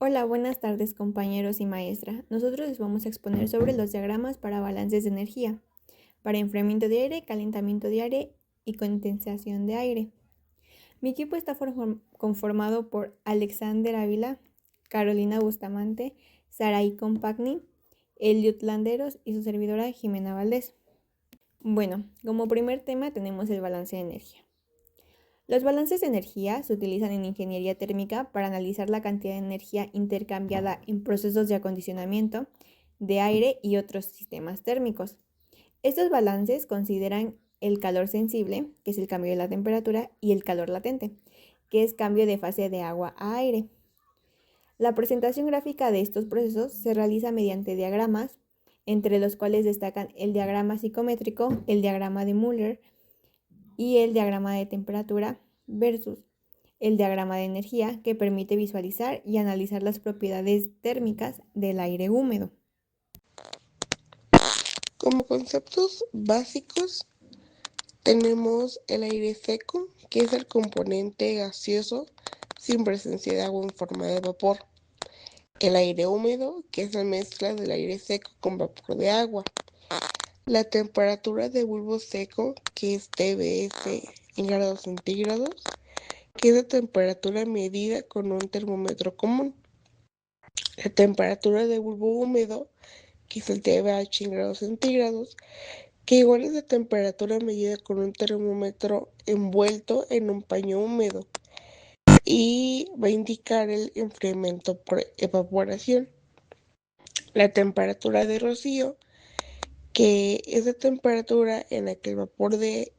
Hola, buenas tardes compañeros y maestra. Nosotros les vamos a exponer sobre los diagramas para balances de energía, para enfriamiento de aire, calentamiento de aire y condensación de aire. Mi equipo está conformado por Alexander Ávila, Carolina Bustamante, Saraí Compagni, Eliud Landeros y su servidora Jimena Valdés. Bueno, como primer tema tenemos el balance de energía. Los balances de energía se utilizan en ingeniería térmica para analizar la cantidad de energía intercambiada en procesos de acondicionamiento de aire y otros sistemas térmicos. Estos balances consideran el calor sensible, que es el cambio de la temperatura, y el calor latente, que es cambio de fase de agua a aire. La presentación gráfica de estos procesos se realiza mediante diagramas, entre los cuales destacan el diagrama psicométrico, el diagrama de Müller, y el diagrama de temperatura versus el diagrama de energía, que permite visualizar y analizar las propiedades térmicas del aire húmedo. Como conceptos básicos tenemos el aire seco, que es el componente gaseoso sin presencia de agua en forma de vapor. El aire húmedo, que es la mezcla del aire seco con vapor de agua. La temperatura de bulbo seco, que es TBS en grados centígrados, que es la temperatura medida con un termómetro común. La temperatura de bulbo húmedo, que es el TBH en grados centígrados, que igual es la temperatura medida con un termómetro envuelto en un paño húmedo y va a indicar el enfriamiento por evaporación. La temperatura de rocío, que es la temperatura en la que el vapor de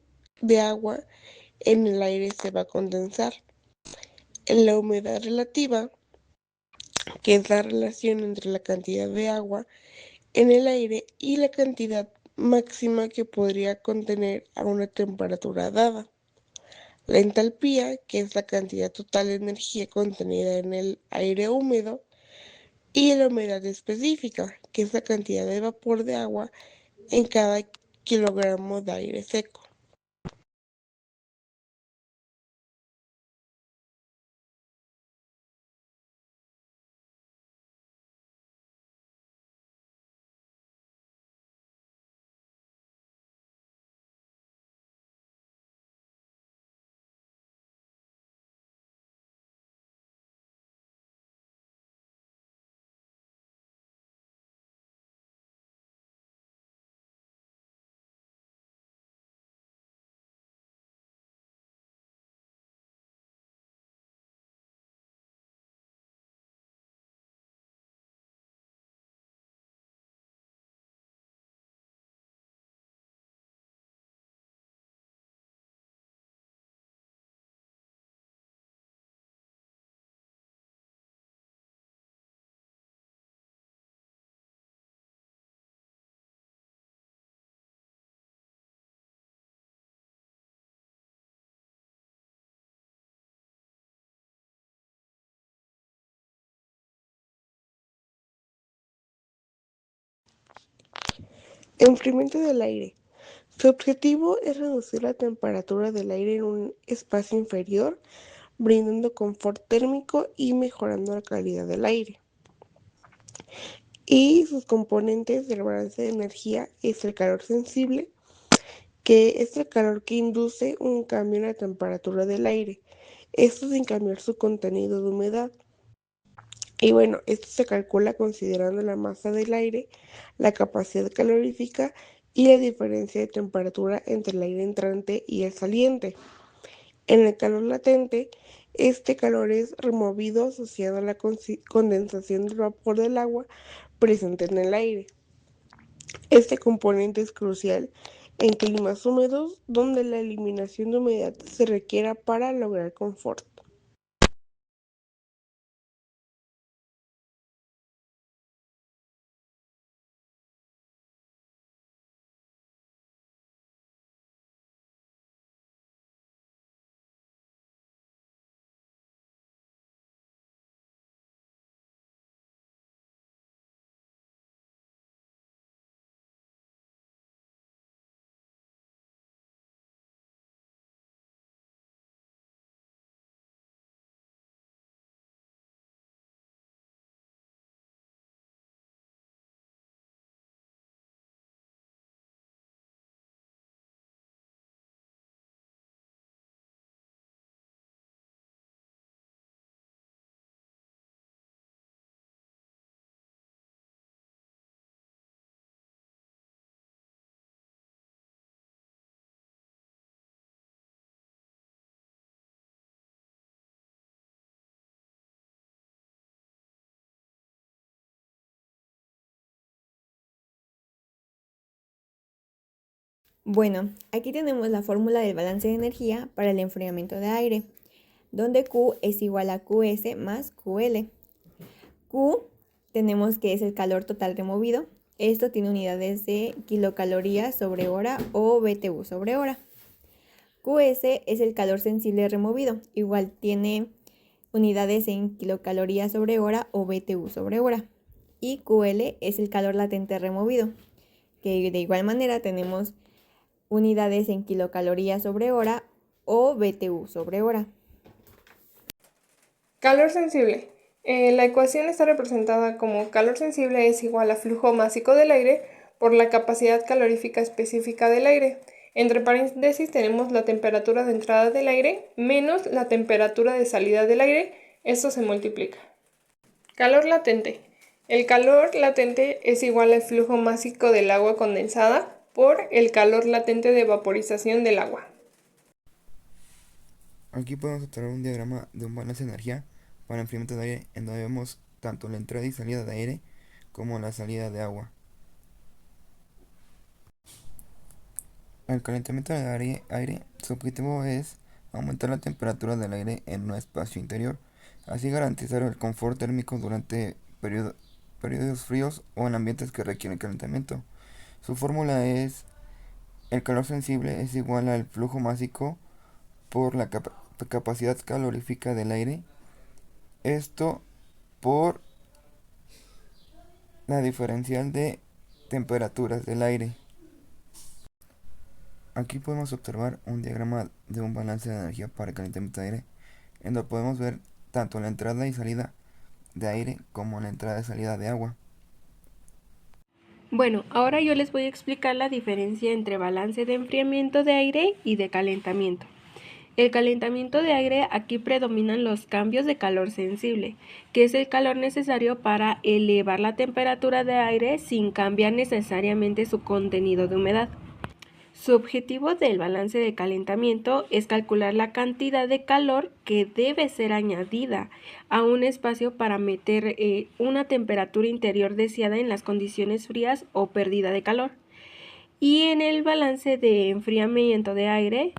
agua en el aire se va a condensar. La humedad relativa, que es la relación entre la cantidad de agua en el aire y la cantidad máxima que podría contener a una temperatura dada. La entalpía, que es la cantidad total de energía contenida en el aire húmedo, y la humedad específica, que es la cantidad de vapor de agua en cada kilogramo de aire seco. Enfriamiento del aire. Su objetivo es reducir la temperatura del aire en un espacio inferior, brindando confort térmico y mejorando la calidad del aire. Y sus componentes del balance de energía es el calor sensible, que es el calor que induce un cambio en la temperatura del aire, esto sin cambiar su contenido de humedad. Y bueno, esto se calcula considerando la masa del aire, la capacidad calorífica y la diferencia de temperatura entre el aire entrante y el saliente. En el calor latente, este calor es removido asociado a la condensación del vapor del agua presente en el aire. Este componente es crucial en climas húmedos donde la eliminación de humedad se requiera para lograr confort. Bueno, aquí tenemos la fórmula del balance de energía para el enfriamiento de aire, donde Q es igual a QS más QL. Q tenemos que es el calor total removido. Esto tiene unidades de kilocalorías sobre hora o BTU sobre hora. QS es el calor sensible removido. Igual tiene unidades en kilocalorías sobre hora o BTU sobre hora. Y QL es el calor latente removido, que de igual manera tenemos unidades en kilocalorías sobre hora o BTU sobre hora. Calor sensible. La ecuación está representada como calor sensible es igual a flujo másico del aire por la capacidad calorífica específica del aire. Entre paréntesis tenemos la temperatura de entrada del aire menos la temperatura de salida del aire. Esto se multiplica. Calor latente. El calor latente es igual al flujo másico del agua condensada por el calor latente de vaporización del agua. Aquí podemos obtener un diagrama de un balance de energía para enfriamiento de aire en donde vemos tanto la entrada y salida de aire como la salida de agua. El calentamiento del aire, su objetivo es aumentar la temperatura del aire en un espacio interior, así garantizar el confort térmico durante periodos fríos o en ambientes que requieren calentamiento. Su fórmula es: el calor sensible es igual al flujo másico por la capacidad calorífica del aire, esto por la diferencial de temperaturas del aire. Aquí podemos observar un diagrama de un balance de energía para el calentamiento de aire, en donde podemos ver tanto la entrada y salida de aire como la entrada y salida de agua. Bueno, ahora yo les voy a explicar la diferencia entre balance de enfriamiento de aire y de calentamiento. El calentamiento de aire, aquí predominan los cambios de calor sensible, que es el calor necesario para elevar la temperatura de aire sin cambiar necesariamente su contenido de humedad. Su objetivo del balance de calentamiento es calcular la cantidad de calor que debe ser añadida a un espacio para meter una temperatura interior deseada en las condiciones frías o pérdida de calor. Y en el balance de enfriamiento de aire,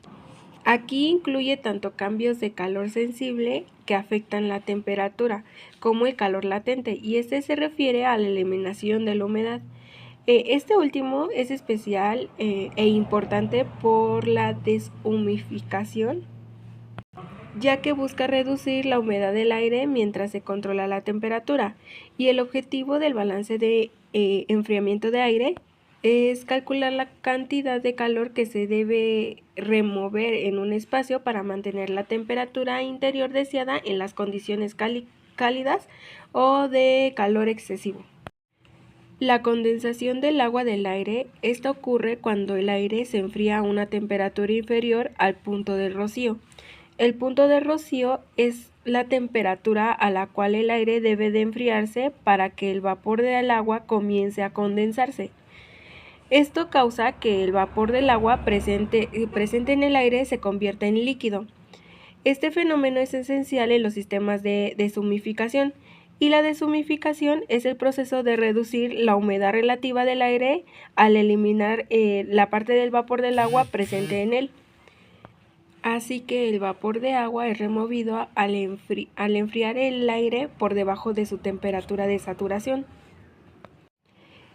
aquí incluye tanto cambios de calor sensible que afectan la temperatura como el calor latente, y este se refiere a la eliminación de la humedad. Este último es especial e importante por la deshumificación, ya que busca reducir la humedad del aire mientras se controla la temperatura. Y el objetivo del balance de enfriamiento de aire es calcular la cantidad de calor que se debe remover en un espacio para mantener la temperatura interior deseada en las condiciones cálidas o de calor excesivo. La condensación del agua del aire, esta ocurre cuando el aire se enfría a una temperatura inferior al punto de rocío. El punto de rocío es la temperatura a la cual el aire debe de enfriarse para que el vapor del agua comience a condensarse. Esto causa que el vapor del agua presente en el aire se convierta en líquido. Este fenómeno es esencial en los sistemas de deshumificación, y la deshumificación es el proceso de reducir la humedad relativa del aire al eliminar la parte del vapor del agua presente en él. Así que el vapor de agua es removido al enfriar el aire por debajo de su temperatura de saturación.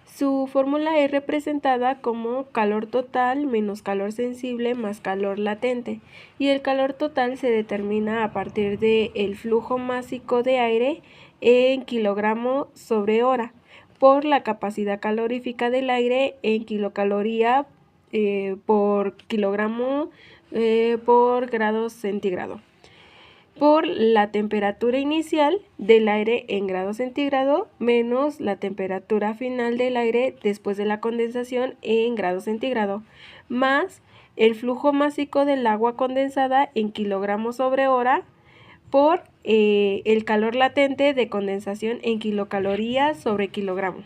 Su fórmula es representada como calor total menos calor sensible más calor latente, y el calor total se determina a partir del flujo másico de aire en kilogramo sobre hora por la capacidad calorífica del aire en kilocaloría por kilogramo por grado centígrado, por la temperatura inicial del aire en grados centígrados menos la temperatura final del aire después de la condensación en grados centígrados, más el flujo másico del agua condensada en kilogramos sobre hora por el calor latente de condensación en kilocalorías sobre kilogramo.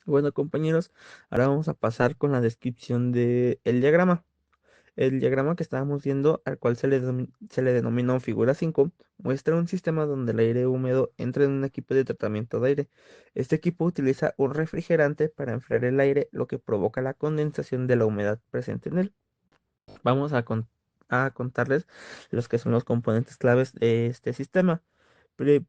Bueno, compañeros, ahora vamos a pasar con la descripción del diagrama. El diagrama que estábamos viendo, al cual se le denominó figura 5, muestra un sistema donde el aire húmedo entra en un equipo de tratamiento de aire. Este equipo utiliza un refrigerante para enfriar el aire, lo que provoca la condensación de la humedad presente en él. Vamos a contarles los que son los componentes claves de este sistema.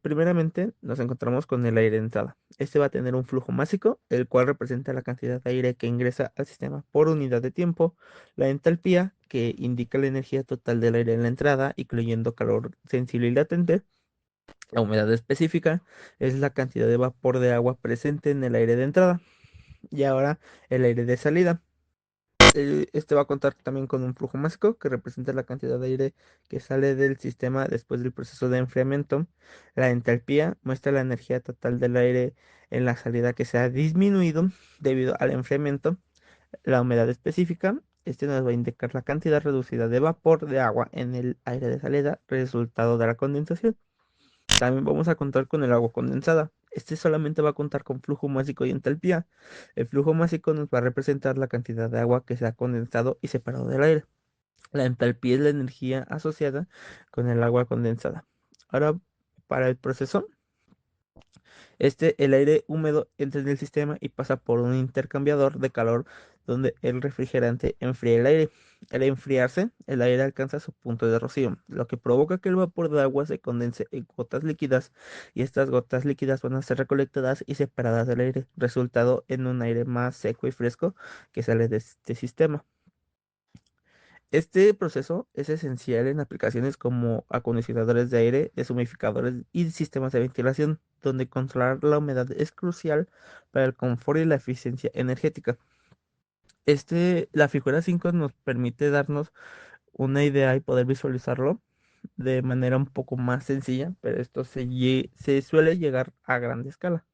Primeramente, nos encontramos con el aire de entrada. Este va a tener un flujo másico, el cual representa la cantidad de aire que ingresa al sistema por unidad de tiempo. La entalpía, que indica la energía total del aire en la entrada, incluyendo calor sensible y latente. La humedad específica es la cantidad de vapor de agua presente en el aire de entrada. Y ahora el aire de salida. Este va a contar también con un flujo másico que representa la cantidad de aire que sale del sistema después del proceso de enfriamiento. La entalpía muestra la energía total del aire en la salida que se ha disminuido debido al enfriamiento. La humedad específica, este nos va a indicar la cantidad reducida de vapor de agua en el aire de salida, resultado de la condensación. También vamos a contar con el agua condensada. Este solamente va a contar con flujo másico y entalpía. El flujo másico nos va a representar la cantidad de agua que se ha condensado y separado del aire. La entalpía es la energía asociada con el agua condensada. Ahora, para el proceso, el aire húmedo entra en el sistema y pasa por un intercambiador de calor donde el refrigerante enfría el aire. Al enfriarse, el aire alcanza su punto de rocío, lo que provoca que el vapor de agua se condense en gotas líquidas y estas gotas líquidas van a ser recolectadas y separadas del aire, resultado en un aire más seco y fresco que sale de este sistema. Este proceso es esencial en aplicaciones como acondicionadores de aire, deshumidificadores y sistemas de ventilación, donde controlar la humedad es crucial para el confort y la eficiencia energética. La figura 5 nos permite darnos una idea y poder visualizarlo de manera un poco más sencilla, pero esto se suele llegar a gran escala.